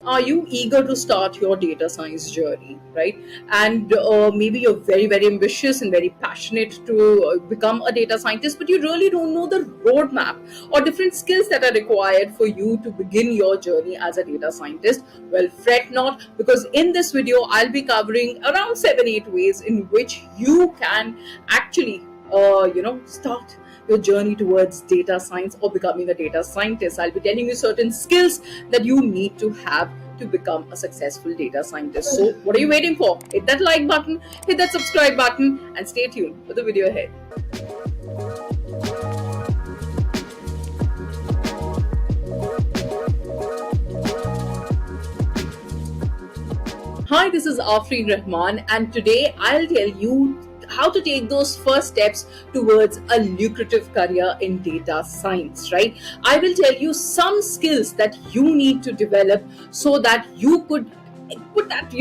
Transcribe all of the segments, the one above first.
Are you eager to start your data science journey, right? And maybe you're very, very ambitious and very passionate to become a data scientist, but you really don't know the roadmap or different skills that are required for you to begin your journey as a data scientist. Well, fret not, because in this video I'll be covering around 7-8 ways in which you can actually start your journey towards data science or becoming a data scientist. I'll be telling you certain skills that you need to have to become a successful data scientist. So what are you waiting for? Hit that like button, hit that subscribe button, and stay tuned for the video ahead. Hi, this is Afreen Rahman, and today I'll tell you how to take those first steps towards a lucrative career in data science, right? I will tell you some skills that you need to develop so that you could put that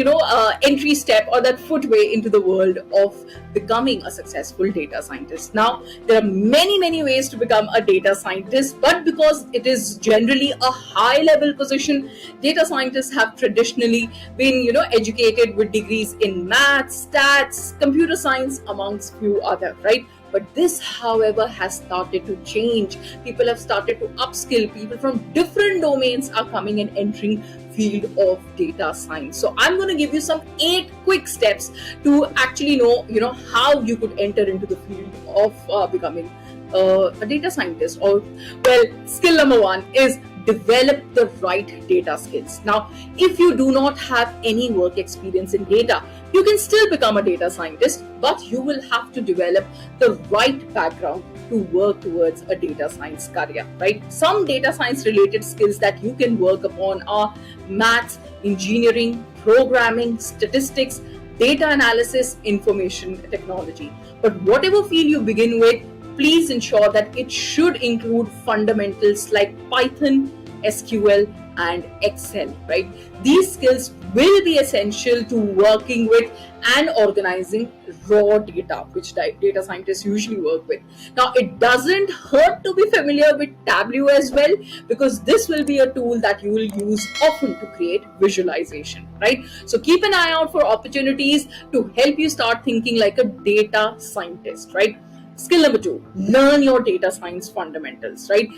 entry step or that footway into the world of becoming a successful data scientist. Now, there are many ways to become a data scientist, but because it is generally a high level position, data scientists have traditionally been educated with degrees in maths, stats, computer science, amongst few other, right? But this, however, has started to change. People have started to upskill. People from different domains are coming and entering field of data science. So I'm going to give you some 8 quick steps to actually know how you could enter into the field of becoming a data scientist. Or, well, skill number 1 is develop the right data skills. Now, if you do not have any work experience in data, you can still become a data scientist, but you will have to develop the right background to work towards a data science career, right? Some data science related skills that you can work upon are maths, engineering, programming, statistics, data analysis, information technology. But whatever field you begin with, please ensure that it should include fundamentals like Python, SQL, and Excel, right? These skills will be essential to working with and organizing raw data, which data scientists usually work with. Now, it doesn't hurt to be familiar with Tableau as well, because this will be a tool that you will use often to create visualization, right? So keep an eye out for opportunities to help you start thinking like a data scientist, right? Skill number 2, learn your data science fundamentals, right?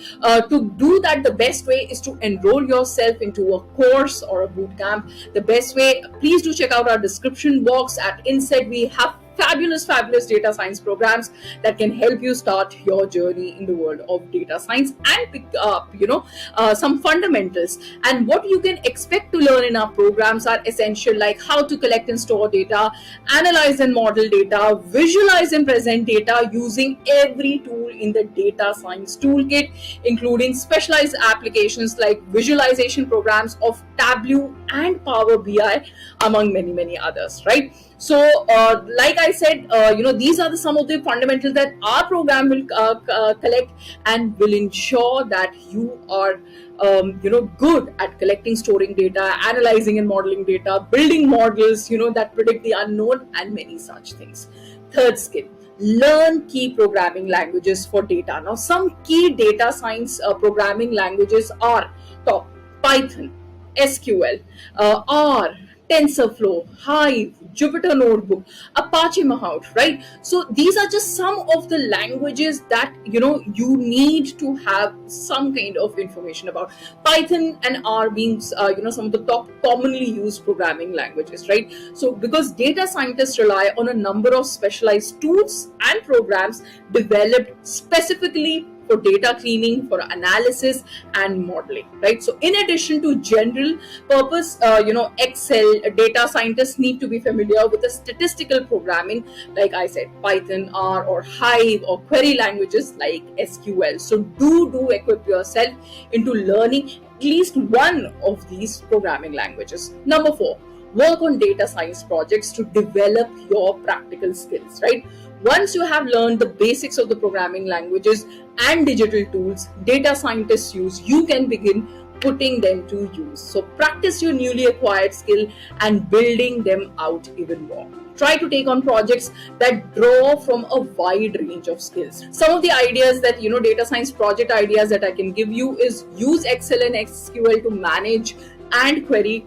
To do that, the best way is to enroll yourself into a course or a boot camp. The best way, please do check out our description box. At Inset, we have fabulous data science programs that can help you start your journey in the world of data science and pick up some fundamentals. And what you can expect to learn in our programs are essential, like how to collect and store data, analyze and model data, visualize and present data using every tool in the data science toolkit, including specialized applications like visualization programs of Tableau and Power BI, among many others, right? So, like I said, these are some of the fundamentals that our program will collect and will ensure that you are, good at collecting, storing data, analyzing and modeling data, building models, that predict the unknown, and many such things. Third skill, learn key programming languages for data. Now, some key data science programming languages are Python, SQL, R, TensorFlow, Hive, Jupyter Notebook, Apache Mahout, right? So these are just some of the languages that you need to have some kind of information about. Python and R being some of the top commonly used programming languages, right? So because data scientists rely on a number of specialized tools and programs developed specifically for data cleaning, for analysis and modeling, right? So in addition to general purpose, Excel, data scientists need to be familiar with the statistical programming, like I said, Python, R, or Hive, or query languages like SQL. So do equip yourself into learning at least one of these programming languages. Number 4, work on data science projects to develop your practical skills, right? Once you have learned the basics of the programming languages and digital tools data scientists use, you can begin putting them to use. So practice your newly acquired skill and building them out even more. Try to take on projects that draw from a wide range of skills. Some of the ideas that, data science project ideas that I can give you is use Excel and SQL to manage and query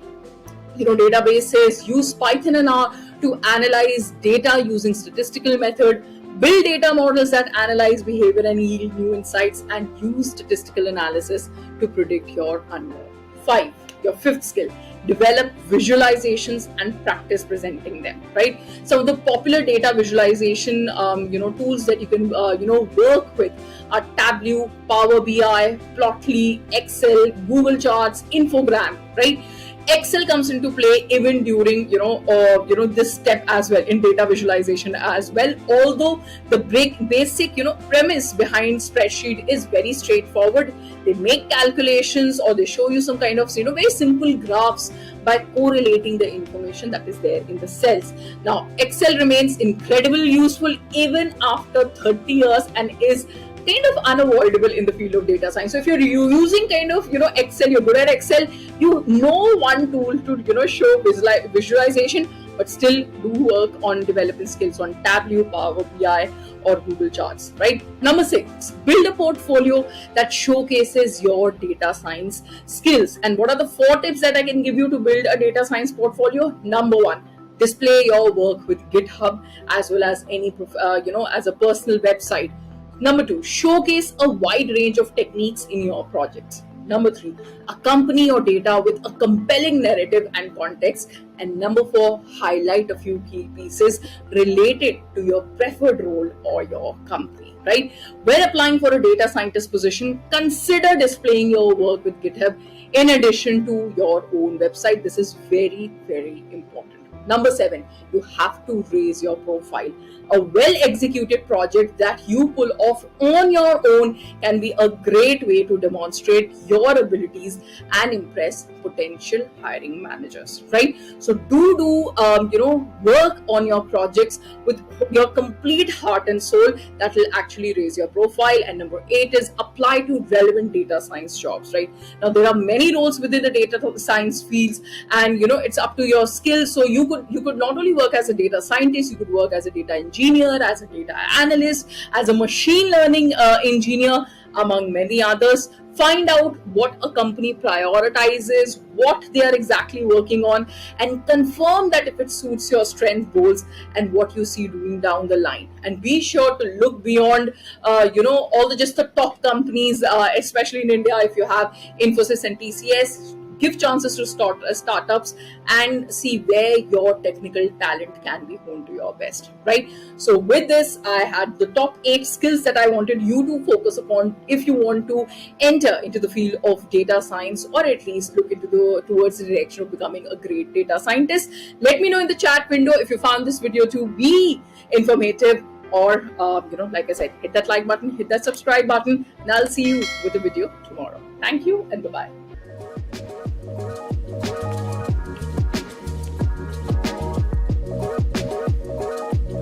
databases, use Python and R to analyze data using statistical method, build data models that analyze behavior and yield new insights, and use statistical analysis to predict your unknown. 5. Your fifth skill: develop visualizations and practice presenting them. Right. Some of the popular data visualization tools that you can work with are Tableau, Power BI, Plotly, Excel, Google Charts, Infogram. Right. Excel comes into play even during this step as well, in data visualization as well. Although the basic premise behind spreadsheet is very straightforward. They make calculations, or they show you some kind of very simple graphs by correlating the information that is there in the cells. Now, Excel remains incredibly useful even after 30 years and is kind of unavoidable in the field of data science. So if you're using Excel, you're good at Excel, you know one tool to show visualization, but still do work on developing skills on Tableau, Power BI, or Google Charts. Right. Number 6, build a portfolio that showcases your data science skills. And what are the 4 tips that I can give you to build a data science portfolio? Number 1, display your work with GitHub as well as any as a personal website. Number 2, showcase a wide range of techniques in your projects. Number 3, accompany your data with a compelling narrative and context. And number 4, highlight a few key pieces related to your preferred role or your company. Right? When applying for a data scientist position, consider displaying your work with GitHub in addition to your own website. This is very, very important. Number 7, you have to raise your profile. A well-executed project that you pull off on your own can be a great way to demonstrate your abilities and impress potential hiring managers. Right? So do work on your projects with your complete heart and soul. That will actually raise your profile. And number 8 is apply to relevant data science jobs. Right? Now there are many roles within the data science fields, and it's up to your skills. So you could not only work as a data scientist, you could work as a data engineer, as a data analyst, as a machine learning engineer, among many others. Find out what a company prioritizes, what they are exactly working on, and confirm that if it suits your strength, goals, and what you see doing down the line. And be sure to look beyond all the top companies, especially in India. If you have Infosys and TCS, give chances to startups and see where your technical talent can be honed to your best. Right? So with this, I had the top 8 skills that I wanted you to focus upon if you want to enter into the field of data science, or at least look into towards the direction of becoming a great data scientist. Let me know in the chat window if you found this video to be informative, or like I said, hit that like button, hit that subscribe button, and I'll see you with a video tomorrow. Thank you, and bye-bye.